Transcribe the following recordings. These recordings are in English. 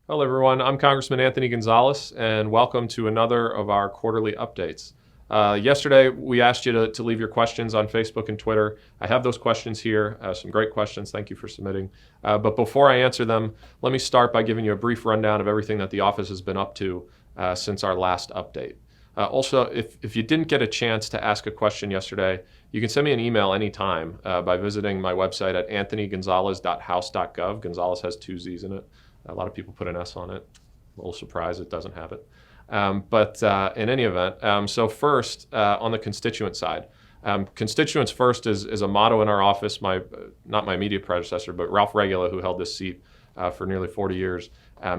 Hello, everyone. I'm Congressman Anthony Gonzalez, and welcome to another of our quarterly updates. Yesterday, we asked you to leave your questions on Facebook and Twitter. I have those questions here, some great questions. Thank you for submitting. But before I answer them, let me start by giving you a brief rundown of everything that the office has been up to since our last update. Also, if you didn't get a chance to ask a question yesterday, you can send me an email anytime by visiting my website at anthonygonzalez.house.gov. Gonzalez has two Z's in it. A lot of people put an S on it. A little surprised it doesn't have it. But in any event, so first, on the constituent side, constituents first is a motto in our office. Not my immediate predecessor, but Ralph Regula, who held this seat for nearly 40 years,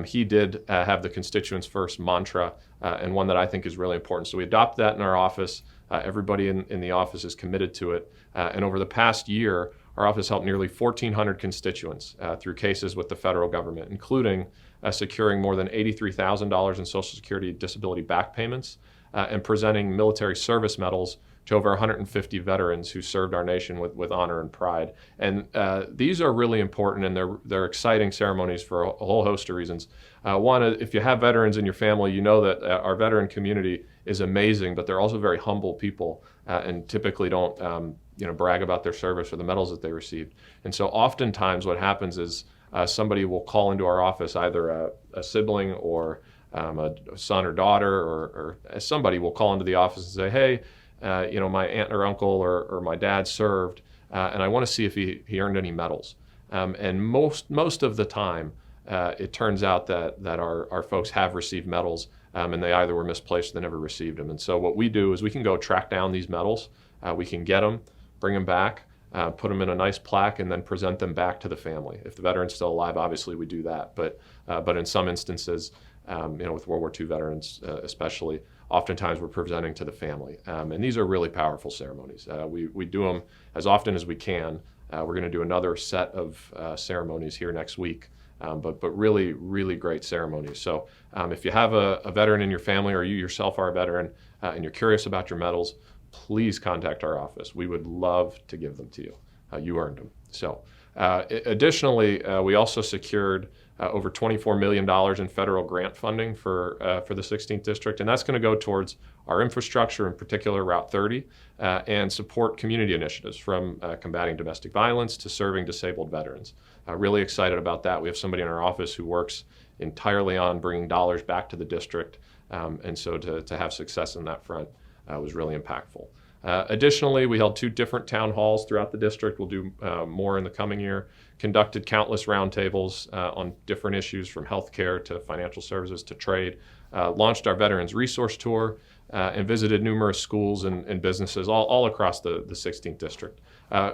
he did have the constituents first mantra, and one that I think is really important. So we adopted that in our office. Everybody in the office is committed to it. And over the past year, our office helped nearly 1,400 constituents through cases with the federal government, including securing more than $83,000 in Social Security disability back payments and presenting military service medals to over 150 veterans who served our nation with honor and pride. And these are really important, and they're exciting ceremonies for a whole host of reasons. One, if you have veterans in your family, you know that our veteran community is amazing, but they're also very humble people and typically don't brag about their service or the medals that they received. And so oftentimes what happens is somebody will call into our office, either a sibling or a son or daughter, or somebody will call into the office and say, hey, my aunt or uncle or my dad served, and I want to see if he earned any medals. And most of the time, it turns out that our folks have received medals, and they either were misplaced or they never received them. And so what we do is we can go track down these medals. We can get them, bring them back, put them in a nice plaque, and then present them back to the family. If the veteran's still alive, obviously we do that. But in some instances, with World War II veterans especially, oftentimes we're presenting to the family. And these are really powerful ceremonies. We do them as often as we can. We're going to do another set of ceremonies here next week. But really, really great ceremonies. So if you have a veteran in your family, or you yourself are a veteran, and you're curious about your medals, please contact our office. We would love to give them to you. You earned them. So additionally, we also secured over $24 million in federal grant funding for the 16th District, and that's going to go towards our infrastructure, in particular Route 30, and support community initiatives from combating domestic violence to serving disabled veterans. Really excited about that. We have somebody in our office who works entirely on bringing dollars back to the district, and so to have success in that front was really impactful. Additionally, we held 2 different town halls throughout the district. We'll do more in the coming year. Conducted countless roundtables on different issues, from healthcare to financial services to trade. Launched our Veterans Resource Tour and visited numerous schools and businesses all across the 16th District.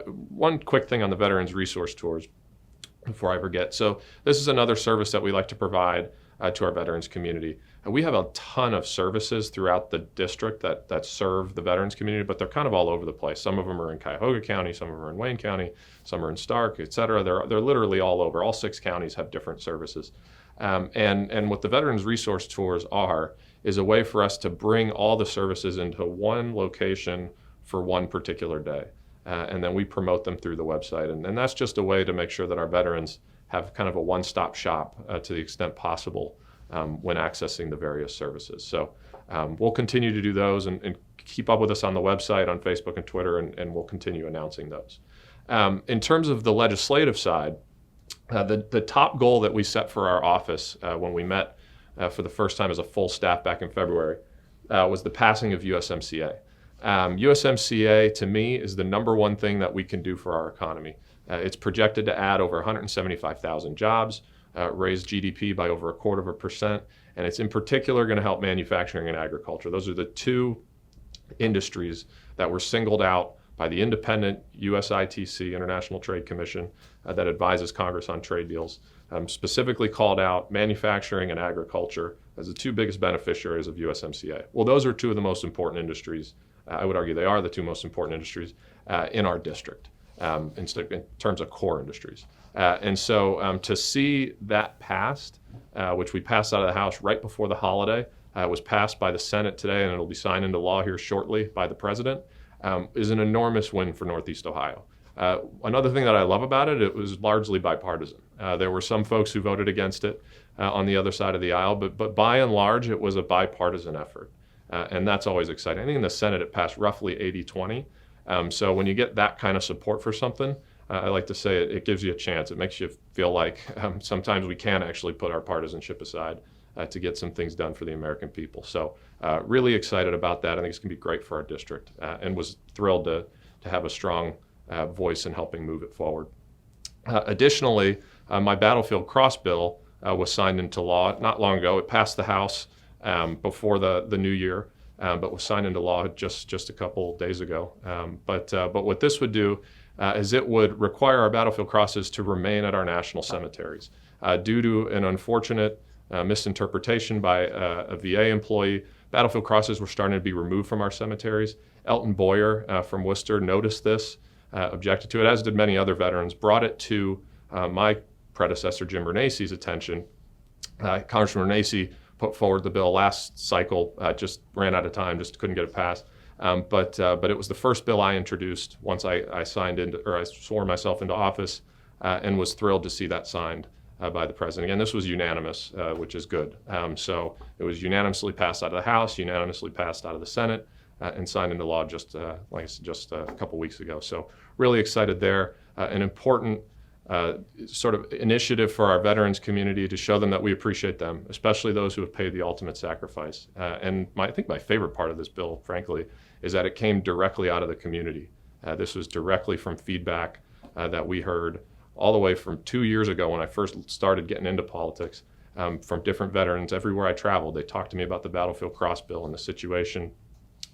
One quick thing on the Veterans Resource Tours before I forget. So this is another service that we like to provide to our veterans community. And we have a ton of services throughout the district that serve the veterans community, but they're kind of all over the place. Some of them are in Cuyahoga County, some of them are in Wayne County, some are in Stark, et cetera. They're literally all over. All 6 counties have different services. And what the Veterans Resource Tours is a way for us to bring all the services into one location for one particular day. And then we promote them through the website. And that's just a way to make sure that our veterans have kind of a one-stop shop to the extent possible when accessing the various services. So we'll continue to do those and keep up with us on the website, on Facebook and Twitter, and we'll continue announcing those. In terms of the legislative side, the top goal that we set for our office when we met for the first time as a full staff back in February was the passing of USMCA. USMCA, to me, is the number one thing that we can do for our economy. It's projected to add over 175,000 jobs, raise GDP by over 0.25%, and it's in particular going to help manufacturing and agriculture. Those are the 2 industries that were singled out by the independent USITC, International Trade Commission, that advises Congress on trade deals, specifically called out manufacturing and agriculture as the 2 biggest beneficiaries of USMCA. Well, those are 2 of the most important industries. I would argue they are the 2 most important industries in our district in terms of core industries. And so to see that passed, which we passed out of the House right before the holiday, was passed by the Senate today, and it'll be signed into law here shortly by the President, is an enormous win for Northeast Ohio. Another thing that I love about it, it was largely bipartisan. There were some folks who voted against it on the other side of the aisle, but by and large, it was a bipartisan effort. And that's always exciting. I think in the Senate, it passed roughly 80-20. So when you get that kind of support for something, I like to say it gives you a chance. It makes you feel like sometimes we can actually put our partisanship aside to get some things done for the American people. So really excited about that. I think it's going to be great for our district, and was thrilled to have a strong voice in helping move it forward. Additionally, my Battlefield Cross bill was signed into law not long ago. It passed the House before the new year, but was signed into law just a couple days ago. But what this would do is it would require our battlefield crosses to remain at our national cemeteries. Due to an unfortunate misinterpretation by a VA employee, battlefield crosses were starting to be removed from our cemeteries. Elton Boyer from Worcester noticed this, objected to it, as did many other veterans, brought it to my predecessor, Jim Renacci's attention. Congressman Renacci put forward the bill last cycle, just ran out of time, just couldn't get it passed. But it was the first bill I introduced once I swore myself into office, and was thrilled to see that signed by the president. Again, this was unanimous, which is good. So it was unanimously passed out of the House, unanimously passed out of the Senate, and signed into law just a couple weeks ago. So really excited there. An important sort of initiative for our veterans community to show them that we appreciate them, especially those who have paid the ultimate sacrifice. And I think my favorite part of this bill, frankly, is that it came directly out of the community. This was directly from feedback that we heard all the way from 2 years ago when I first started getting into politics, from different veterans everywhere I traveled. They talked to me about the Battlefield Cross bill and the situation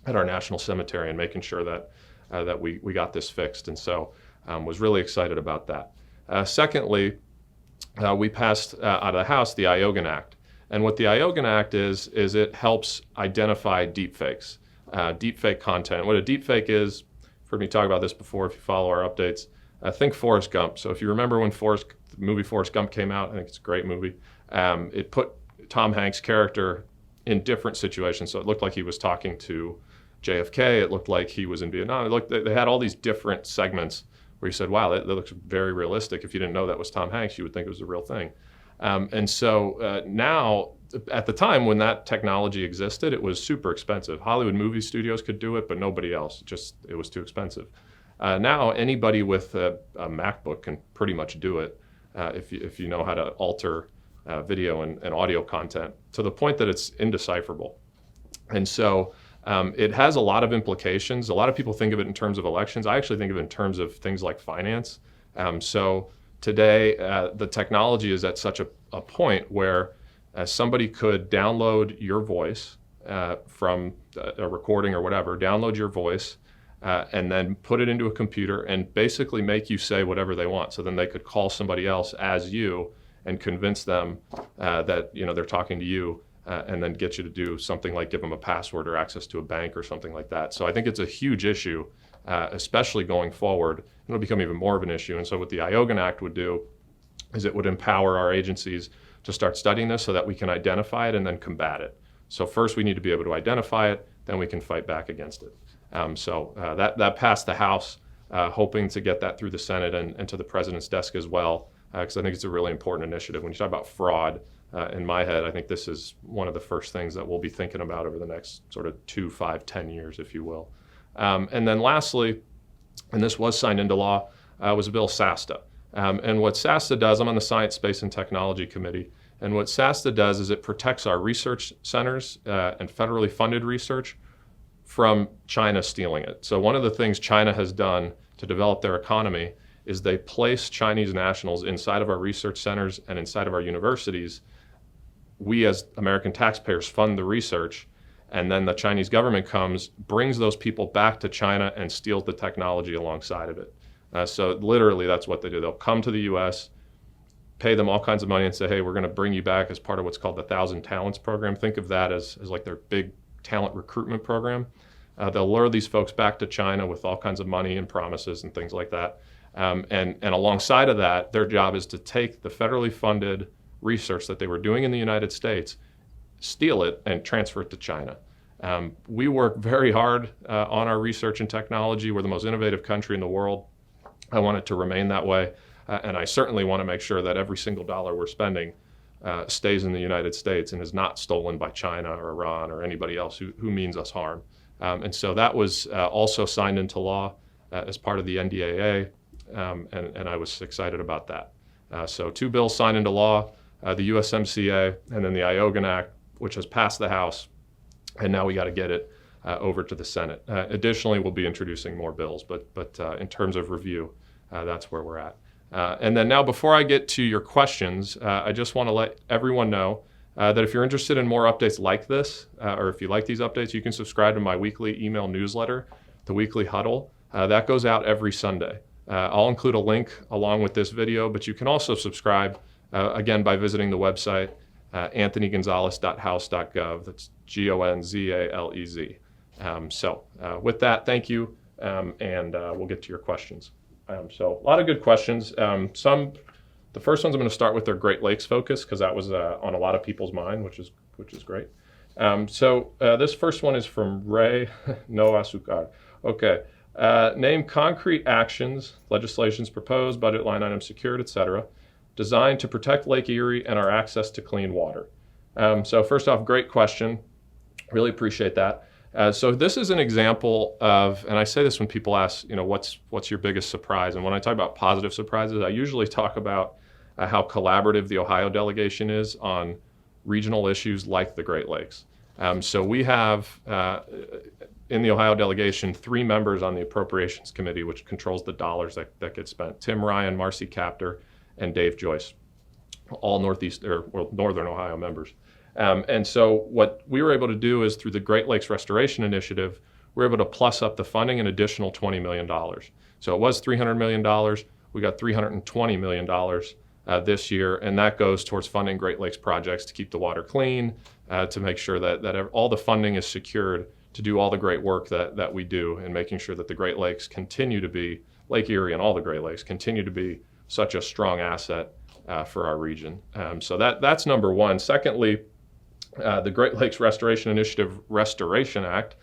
at our national cemetery and making sure that we got this fixed. And so was really excited about that. Secondly, we passed out of the House the Iogan Act. And what the Iogan Act is it helps identify deepfakes, deepfake content. What a deepfake is, you've heard me talk about this before if you follow our updates, think Forrest Gump. So if you remember when the movie Forrest Gump came out, I think it's a great movie, it put Tom Hanks' character in different situations. So it looked like he was talking to JFK, it looked like he was in Vietnam. They had all these different segments where you said, wow, that looks very realistic. If you didn't know that was Tom Hanks, you would think it was the real thing. And so now, at the time when that technology existed, it was super expensive. Hollywood movie studios could do it, but nobody else. It was too expensive. Now, anybody with a MacBook can pretty much do it if you know how to alter video and audio content to the point that it's indecipherable. And so it has a lot of implications. A lot of people think of it in terms of elections. I actually think of it in terms of things like finance. So today, the technology is at such a point where somebody could download your voice from a recording or whatever, download your voice, and then put it into a computer and basically make you say whatever they want. So then they could call somebody else as you and convince them that they're talking to you, and then get you to do something like give them a password or access to a bank or something like that. So I think it's a huge issue, especially going forward. It'll become even more of an issue. And so what the Iogan Act would do is it would empower our agencies to start studying this so that we can identify it and then combat it. So first we need to be able to identify it, then we can fight back against it. So that passed the House, hoping to get that through the Senate and to the President's desk as well, because I think it's a really important initiative. When you talk about fraud, in my head, I think this is one of the first things that we'll be thinking about over the next sort of 2, 5, 10 years, if you will. And then lastly, and this was signed into law, was a bill SASTA. And what SASTA does, I'm on the Science, Space, and Technology Committee, and what SASTA does is it protects our research centers and federally funded research from China stealing it. So one of the things China has done to develop their economy is they place Chinese nationals inside of our research centers and inside of our universities. We as American taxpayers fund the research, and then the Chinese government comes, brings those people back to China and steals the technology alongside of it. So literally that's what they do. They'll come to the US, pay them all kinds of money and say, hey, we're gonna bring you back as part of what's called the 1,000 Talents program. Think of that as like their big talent recruitment program. They'll lure these folks back to China with all kinds of money and promises and things like that. And alongside of that, their job is to take the federally funded research that they were doing in the United States, steal it, and transfer it to China. We work very hard on our research and technology. We're the most innovative country in the world. I want it to remain that way. and I certainly want to make sure that every single dollar we're spending stays in the United States and is not stolen by China or Iran or anybody else who means us harm. And so that was also signed into law as part of the NDAA, and I was excited about that. So 2 bills signed into law, the USMCA and then the IOGAN Act, which has passed the House, and now we got to get it over to the Senate. Additionally, we'll be introducing more bills, but in terms of review, that's where we're at. And then now, before I get to your questions, I just want to let everyone know that if you're interested in more updates like this, or if you like these updates, you can subscribe to my weekly email newsletter, The Weekly Huddle. That goes out every Sunday. I'll include a link along with this video, but you can also subscribe, again, by visiting the website, anthonygonzalez.house.gov. That's Gonzalez. So with that, thank you, and we'll get to your questions. So a lot of good questions. The first ones I'm going to start with are Great Lakes focus, because that was on a lot of people's mind, which is great. So this first one is from Ray Noah Sukar. Okay. Name concrete actions, legislations proposed, budget line items secured, etc., designed to protect Lake Erie and our access to clean water. So first off, great question. Really appreciate that. So this is an example of, and I say this when people ask, what's your biggest surprise? And when I talk about positive surprises, I usually talk about how collaborative the Ohio delegation is on regional issues like the Great Lakes. So we have, in the Ohio delegation, 3 members on the Appropriations Committee, which controls the dollars that get spent. Tim Ryan, Marcy Kaptur, and Dave Joyce, all Northern Ohio members. And so what we were able to do is, through the Great Lakes Restoration Initiative, we're able to plus up the funding an additional $20 million. So it was $300 million. We got $320 million this year, and that goes towards funding Great Lakes projects to keep the water clean, to make sure that all the funding is secured to do all the great work that we do, and making sure that the Great Lakes continue to be, Lake Erie and all the Great Lakes continue to be such a strong asset for our region. So that's number one. Secondly, the Great Lakes Restoration Initiative Restoration Act,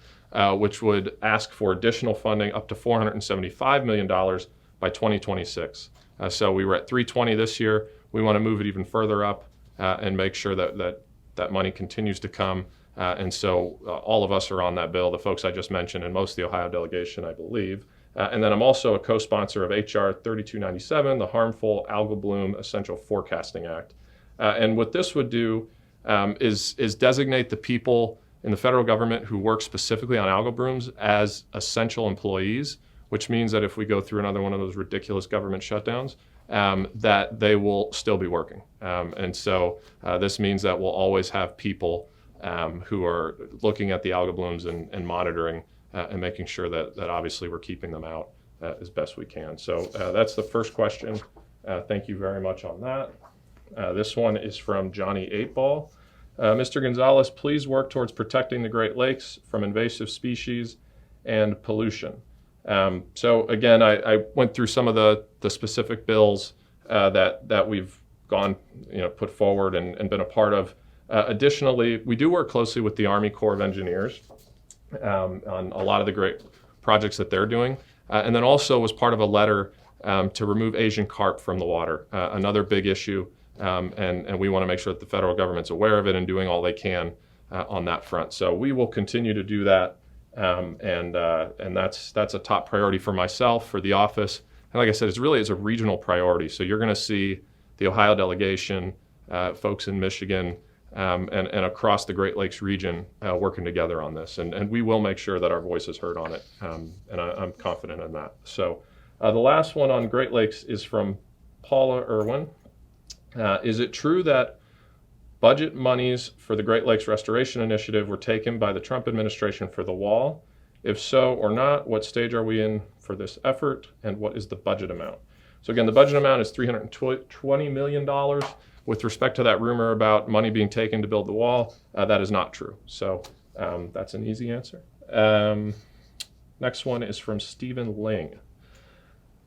which would ask for additional funding up to $475 million by 2026. So we were at 320 this year. We want to move it even further up and make sure that money continues to come. And so all of us are on that bill, the folks I just mentioned, and most of the Ohio delegation, I believe. And then I'm also a co-sponsor of HR 3297, the Harmful Algal Bloom Essential Forecasting Act. And what this would do is designate the people in the federal government who work specifically on algal blooms as essential employees, which means that if we go through another one of those ridiculous government shutdowns, that they will still be working. And so this means that we'll always have people who are looking at the algal blooms and monitoring and making sure that obviously we're keeping them out as best we can. So that's the first question. Thank you very much on that. This one is from Johnny 8-Ball. Mr. Gonzalez, please work towards protecting the Great Lakes from invasive species and pollution. So again, I went through some of the specific bills that we've put forward and been a part of. Additionally, we do work closely with the Army Corps of Engineers on a lot of the great projects that they're doing. And then also was part of a letter to remove Asian carp from the water, another big issue. And we want to make sure that the federal government's aware of it and doing all they can on that front. So we will continue to do that. And that's a top priority for myself, for the office. And like I said, it's a regional priority. So you're going to see the Ohio delegation, folks in Michigan, and across the Great Lakes region working together on this. And we will make sure that our voice is heard on it. And I'm confident in that. So the last one on Great Lakes is from Paula Irwin. Is it true that budget monies for the Great Lakes Restoration Initiative were taken by the Trump administration for the wall? If so or not, what stage are we in for this effort, and what is the budget amount? So again, the budget amount is $320 million. With respect to that rumor about money being taken to build the wall, that is not true. So that's an easy answer. Next one is from Stephen Ling.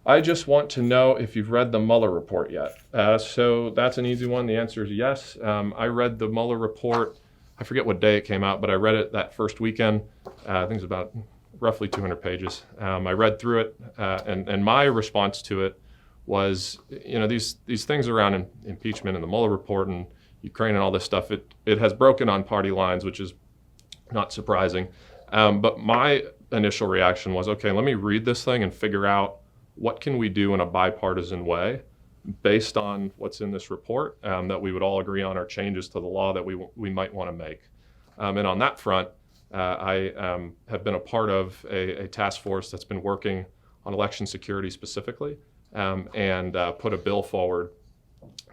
I just want to know if you've read the Mueller report yet. So that's an easy one. The answer is yes. I read the Mueller report. I forget what day it came out, but I read it that first weekend. I think it's about roughly 200 pages. I read through it, and my response to it was, these things around impeachment and the Mueller report and Ukraine and all this stuff, it has broken on party lines, which is not surprising. But my initial reaction was, okay, let me read this thing and figure out what can we do in a bipartisan way based on what's in this report, that we would all agree on, are changes to the law that we might want to make. And on that front, I have been a part of a task force that's been working on election security specifically, and put a bill forward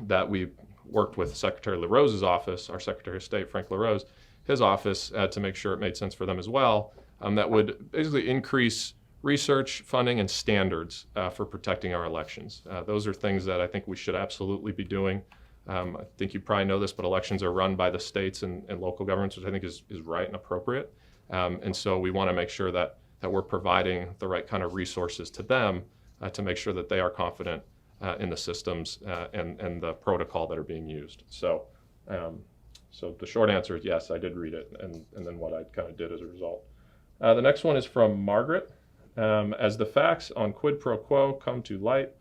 that we worked with Secretary LaRose's office, our Secretary of State, Frank LaRose, his office, to make sure it made sense for them as well, that would basically increase research, funding, and standards for protecting our elections. Those are things that I think we should absolutely be doing. I think you probably know this, but elections are run by the states and local governments, which I think is right and appropriate. And so we want to make sure that we're providing the right kind of resources to them to make sure that they are confident in the systems and the protocol that are being used. So the short answer is yes, I did read it, and then what I kind of did as a result. The next one is from Margaret. As the facts on quid pro quo come to light,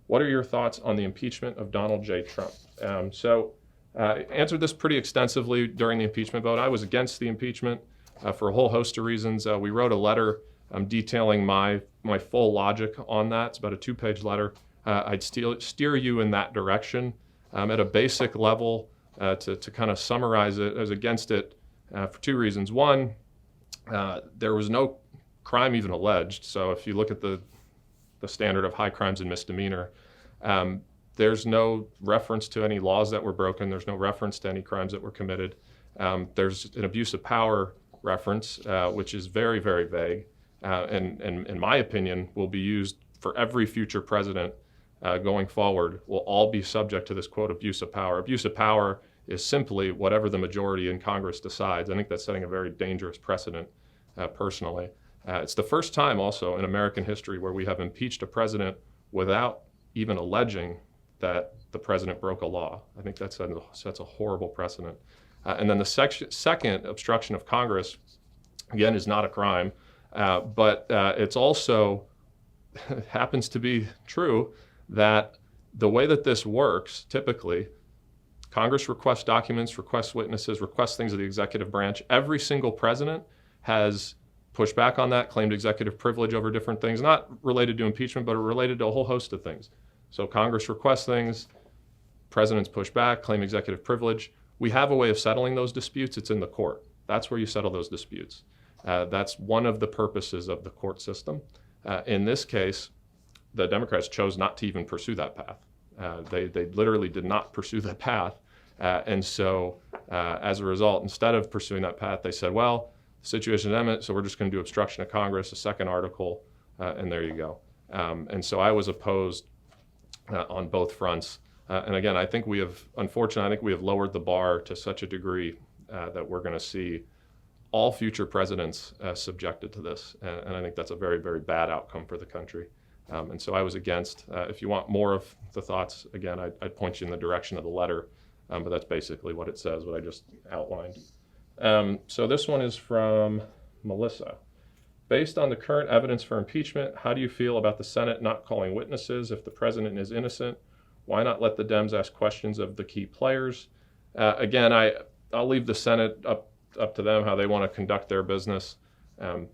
what are your thoughts on the impeachment of Donald J. Trump? I answered this pretty extensively during the impeachment vote. I was against the impeachment for a whole host of reasons. We wrote a letter detailing my full logic on that. It's about a 2-page letter. I'd steer you in that direction. At a basic level, to kind of summarize it, I was against it for 2 reasons. One, there was no crime even alleged. So if you look at the standard of high crimes and misdemeanor, there's no reference to any laws that were broken. There's no reference to any crimes that were committed. There's an abuse of power reference, which is very, very vague, and in my opinion, will be used for every future president going forward, will all be subject to this, quote, abuse of power. Abuse of power is simply whatever the majority in Congress decides. I think that's setting a very dangerous precedent, personally. It's the first time also in American history where we have impeached a president without even alleging that the president broke a law. I think that sets a horrible precedent. And then the second, obstruction of Congress, again, is not a crime, but it's also happens to be true that the way that this works, typically, Congress requests documents, requests witnesses, requests things of the executive branch. Every single president has pushed back on that, claimed executive privilege over different things, not related to impeachment, but related to a whole host of things. So Congress requests things, presidents push back, claim executive privilege. We have a way of settling those disputes. It's in the court. That's where you settle those disputes. That's one of the purposes of the court system. In this case, the Democrats chose not to even pursue that path. They literally did not pursue that path. And so as a result, instead of pursuing that path, they said, well, the situation is imminent, so we're just going to do obstruction of Congress, a second article, and there you go. And so I was opposed on both fronts. And again, I think we have lowered the bar to such a degree that we're going to see all future presidents subjected to this. And I think that's a very, very bad outcome for the country. And so I was against. If you want more of the thoughts, again, I'd point you in the direction of the letter. But that's basically what it says, what I just outlined. So this one is from Melissa. Based on the current evidence for impeachment, how do you feel about the Senate not calling witnesses if the president is innocent? Why not let the Dems ask questions of the key players? Again, I'll leave the Senate up to them how they want to conduct their business.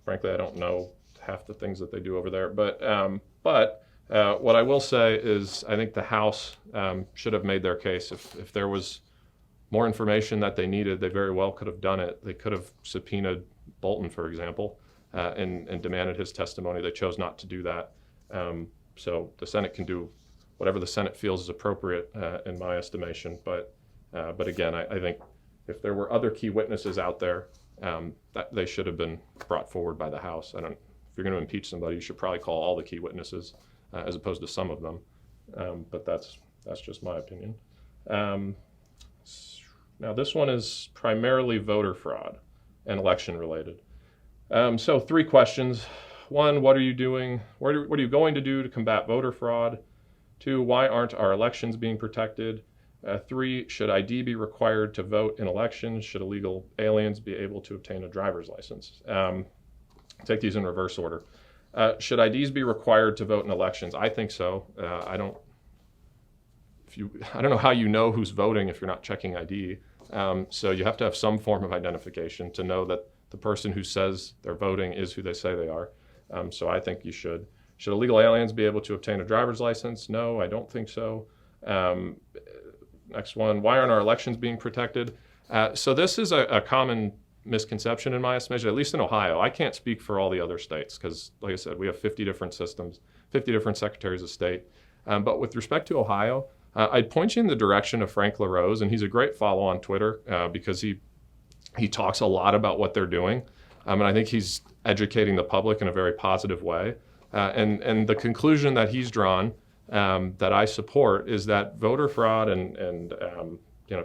Frankly, I don't know half the things that they do over there. But what I will say is I think the House should have made their case. If there was more information that they needed, they very well could have done it. They could have subpoenaed Bolton, for example, and demanded his testimony. They chose not to do that. So the Senate can do whatever the Senate feels is appropriate, in my estimation. But again, I think if there were other key witnesses out there, that they should have been brought forward by the House. If you're going to impeach somebody, you should probably call all the key witnesses as opposed to some of them. But that's just my opinion. Now this one is primarily voter fraud and election related. So 3 questions. 1, what are you doing? What are you going to do to combat voter fraud? 2, why aren't our elections being protected? 3, should ID be required to vote in elections? Should illegal aliens be able to obtain a driver's license? Take these in reverse order. Should IDs be required to vote in elections? I think so. I don't know how you know who's voting if you're not checking ID. So you have to have some form of identification to know that the person who says they're voting is who they say they are. So I think you should. Should illegal aliens be able to obtain a driver's license? No, I don't think so. Next one, why aren't our elections being protected? So this is a common misconception in my estimation, at least in Ohio. I can't speak for all the other states because, like I said, we have 50 different systems, 50 different secretaries of state. But with respect to Ohio, I'd point you in the direction of Frank LaRose, and he's a great follow on Twitter because he talks a lot about what they're doing. And I think he's educating the public in a very positive way. And the conclusion that he's drawn that I support is that voter fraud and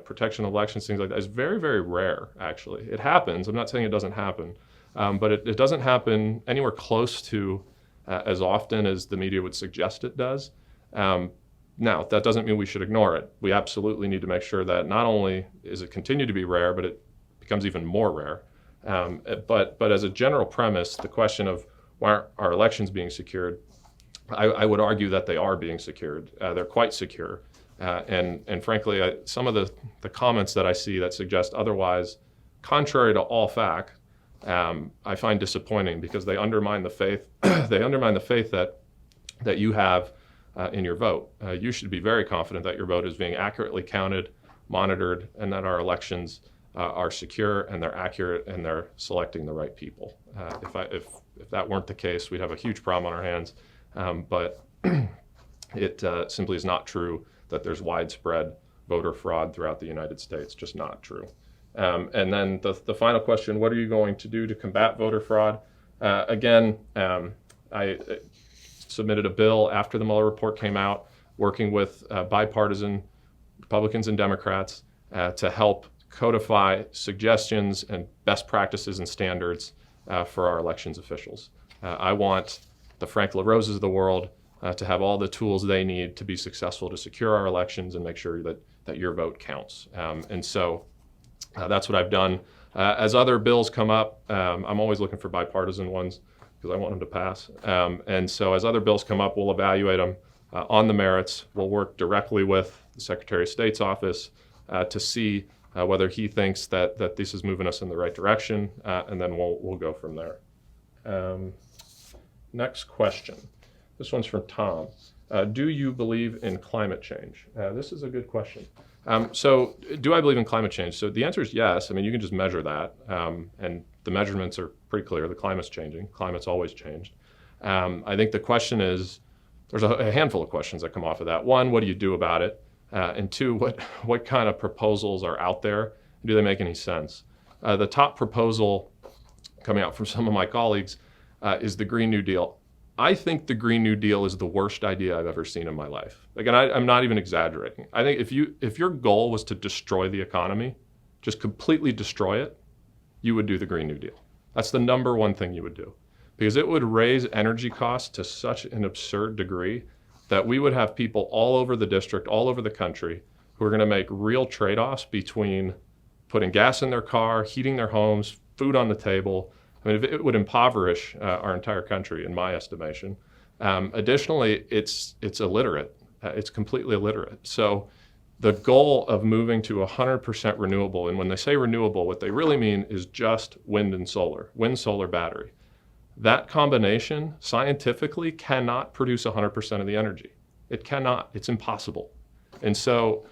protection of elections, things like that, is very, very rare, actually. It happens. I'm not saying it doesn't happen, but it doesn't happen anywhere close to as often as the media would suggest it does. Now, that doesn't mean we should ignore it. We absolutely need to make sure that not only is it continue to be rare, but it becomes even more rare. But as a general premise, the question of why aren't our elections being secured, I would argue that they are being secured. They're quite secure. And frankly, some of the comments that I see that suggest otherwise, contrary to all fact, I find disappointing because they undermine the faith. They undermine the faith that you have in your vote. You should be very confident that your vote is being accurately counted, monitored, and that our elections are secure and they're accurate and they're selecting the right people. If that weren't the case, we'd have a huge problem on our hands. But it simply is not true that there's widespread voter fraud throughout the United States. Just not true. And then the final question, what are you going to do to combat voter fraud? Again, I submitted a bill after the Mueller report came out, working with bipartisan Republicans and Democrats to help codify suggestions and best practices and standards for our elections officials. I want the Frank LaRoses of the world to have all the tools they need to be successful to secure our elections and make sure that your vote counts. And so that's what I've done. As other bills come up, I'm always looking for bipartisan ones because I want them to pass. And so as other bills come up, we'll evaluate them on the merits. We'll work directly with the Secretary of State's office to see whether he thinks that this is moving us in the right direction, and then we'll go from there. Next question. This one's from Tom. Do you believe in climate change? This is a good question. So do I believe in climate change? So the answer is yes. I mean, you can just measure that. And the measurements are pretty clear. The climate's changing. Climate's always changed. I think the question is, there's a handful of questions that come off of that. One, what do you do about it? And two, what kind of proposals are out there? Do they make any sense? The top proposal coming out from some of my colleagues is the Green New Deal. I think the Green New Deal is the worst idea I've ever seen in my life. Again, I'm not even exaggerating. I think if your goal was to destroy the economy, just completely destroy it, you would do the Green New Deal. That's the number one thing you would do. Because it would raise energy costs to such an absurd degree that we would have people all over the district, all over the country, who are going to make real trade-offs between putting gas in their car, heating their homes, food on the table. I mean, it would impoverish our entire country, in my estimation. Additionally, it's illiterate. It's completely illiterate. So the goal of moving to 100% renewable, and when they say renewable, what they really mean is just wind, solar, battery. That combination scientifically cannot produce 100% of the energy. It cannot. It's impossible. And so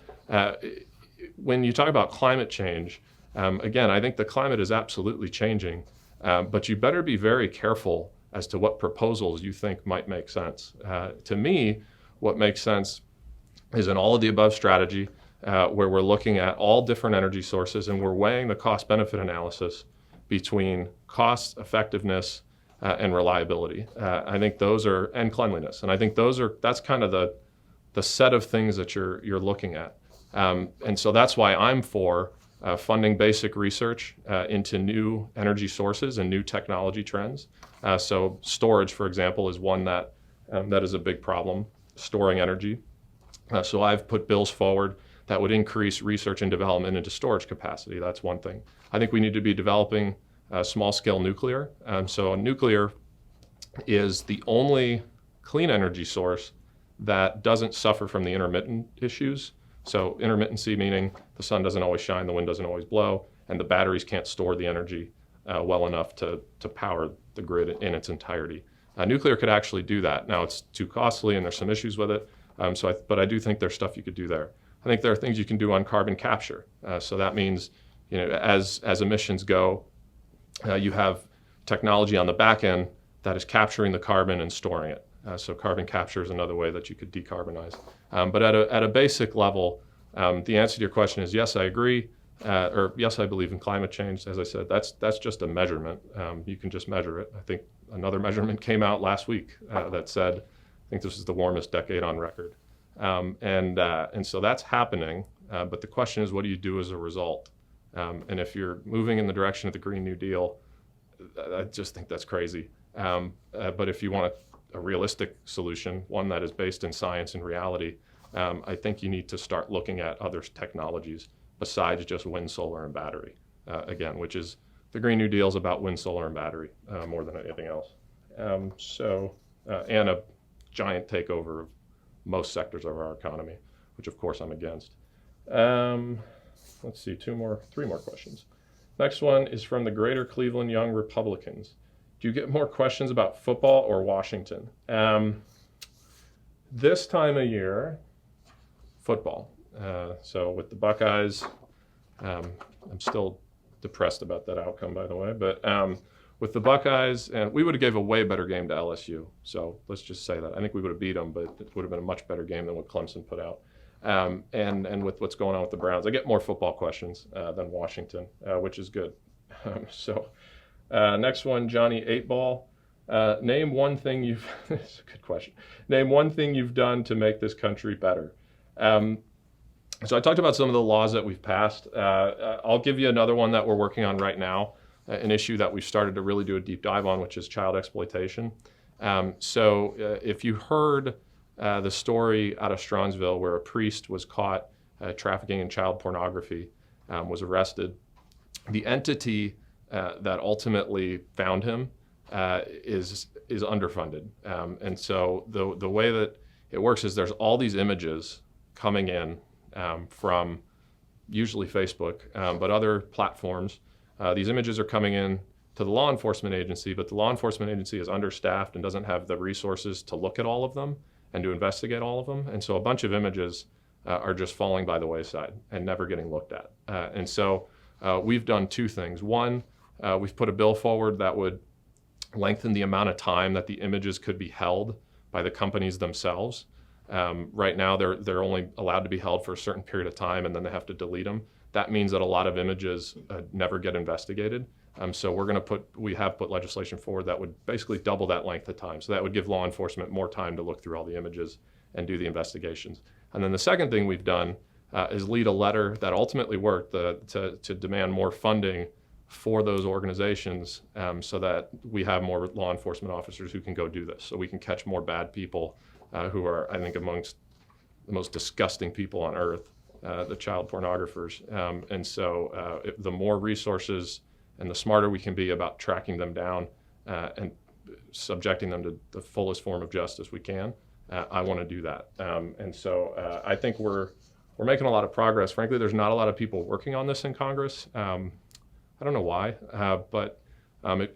when you talk about climate change, again, I think the climate is absolutely changing. But you better be very careful as to what proposals you think might make sense. To me, what makes sense is an all of the above strategy where we're looking at all different energy sources and we're weighing the cost-benefit analysis between cost, effectiveness, and reliability. I think those are, and cleanliness. And I think that's kind of the set of things that you're looking at. And so that's why I'm for funding basic research into new energy sources and new technology trends. So storage, for example, is one that is a big problem, storing energy. So I've put bills forward that would increase research and development into storage capacity. That's one thing. I think we need to be developing small-scale nuclear. So nuclear is the only clean energy source that doesn't suffer from the intermittent issues. So intermittency meaning the sun doesn't always shine, the wind doesn't always blow, and the batteries can't store the energy well enough to power the grid in its entirety. Nuclear could actually do that. Now it's too costly and there's some issues with it, but I do think there's stuff you could do there. I think there are things you can do on carbon capture. So that means, as emissions go, you have technology on the back end that is capturing the carbon and storing it. So carbon capture is another way that you could decarbonize. But at a basic level, the answer to your question is yes, I agree, or yes, I believe in climate change. As I said, that's just a measurement. You can just measure it. I think another measurement came out last week that said, I think this is the warmest decade on record. And so that's happening. But the question is, what do you do as a result? And if you're moving in the direction of the Green New Deal, I just think that's crazy. But if you want a realistic solution, one that is based in science and reality, I think you need to start looking at other technologies besides just wind, solar, and battery. Again, which is the Green New Deal is about wind, solar, and battery more than anything else. And a giant takeover of most sectors of our economy, which of course I'm against. Let's see, three more questions. Next one is from the Greater Cleveland Young Republicans. Do you get more questions about football or Washington? This time of year, football. So with the Buckeyes, I'm still depressed about that outcome, by the way, but with the Buckeyes, and we would have gave a way better game to LSU. So let's just say that. I think we would have beat them, but it would have been a much better game than what Clemson put out. And with what's going on with the Browns, I get more football questions than Washington, which is good. Next one, Johnny 8-Ball. Name one thing you've, it's a good question. Name one thing you've done to make this country better. So I talked about some of the laws that we've passed. I'll give you another one that we're working on right now, an issue that we've started to really do a deep dive on, which is child exploitation. If you heard the story out of Strongsville where a priest was caught trafficking in child pornography, was arrested, the entity that ultimately found him is underfunded. And so the way that it works is there's all these images coming in from usually Facebook, but other platforms. These images are coming in to the law enforcement agency, but the law enforcement agency is understaffed and doesn't have the resources to look at all of them and to investigate all of them. And so a bunch of images are just falling by the wayside and never getting looked at. And so we've done two things. One, we've put a bill forward that would lengthen the amount of time that the images could be held by the companies themselves. Right now, they're only allowed to be held for a certain period of time, and then they have to delete them. That means that a lot of images never get investigated. So we have put legislation forward that would basically double that length of time. So that would give law enforcement more time to look through all the images and do the investigations. And then the second thing we've done is lead a letter that ultimately worked to demand more funding for those organizations so that we have more law enforcement officers who can go do this. So we can catch more bad people who are, I think, amongst the most disgusting people on earth, the child pornographers. And so the more resources and the smarter we can be about tracking them down and subjecting them to the fullest form of justice we can, I want to do that. And so I think we're making a lot of progress. Frankly, there's not a lot of people working on this in Congress. I don't know why, but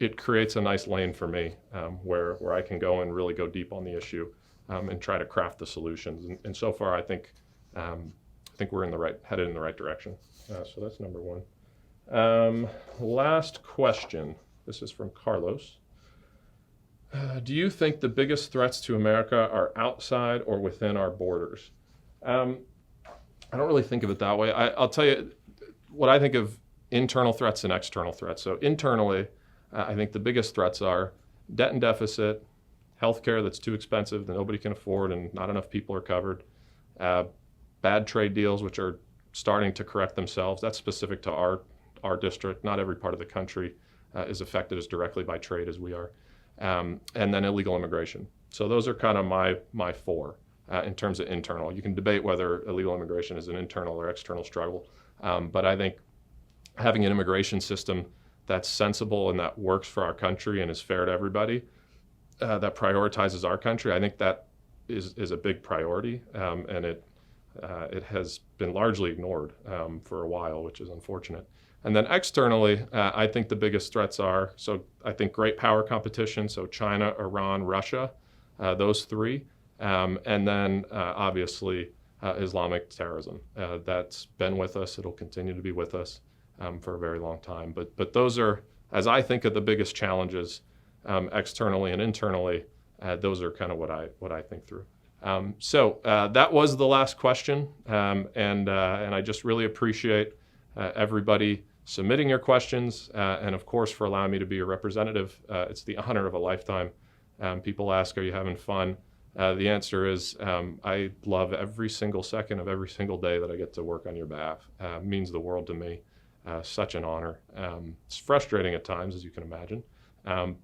it creates a nice lane for me where I can go and really go deep on the issue and try to craft the solutions. And so far, I think we're headed in the right direction. So that's number one. Last question. This is from Carlos. Do you think the biggest threats to America are outside or within our borders? I don't really think of it that way. I'll tell you what I think of internal threats and external threats. So internally, I think the biggest threats are debt and deficit, healthcare that's too expensive that nobody can afford and not enough people are covered, bad trade deals which are starting to correct themselves. That's specific to our district. Not every part of the country is affected as directly by trade as we are. And then illegal immigration. So those are kind of my four in terms of internal. You can debate whether illegal immigration is an internal or external struggle, but I think having an immigration system that's sensible and that works for our country and is fair to everybody that prioritizes our country. I think that is a big priority, and it has been largely ignored for a while, which is unfortunate. And then externally, I think the biggest threats are, so I think great power competition, so China, Iran, Russia, those three. And then obviously Islamic terrorism. That's been with us. It'll continue to be with us for a very long time. But those are, as I think of the biggest challenges externally and internally, those are kind of what I think through. So that was the last question, and I just really appreciate everybody submitting your questions, and of course for allowing me to be your representative. It's the honor of a lifetime. People ask, are you having fun? The answer is I love every single second of every single day that I get to work on your behalf. It means the world to me. Such an honor. It's frustrating at times, as you can imagine,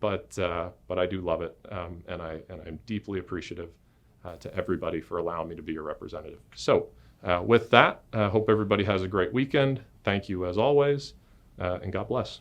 but I do love it, and I'm deeply appreciative to everybody for allowing me to be your representative. So with that, I hope everybody has a great weekend. Thank you as always, and God bless.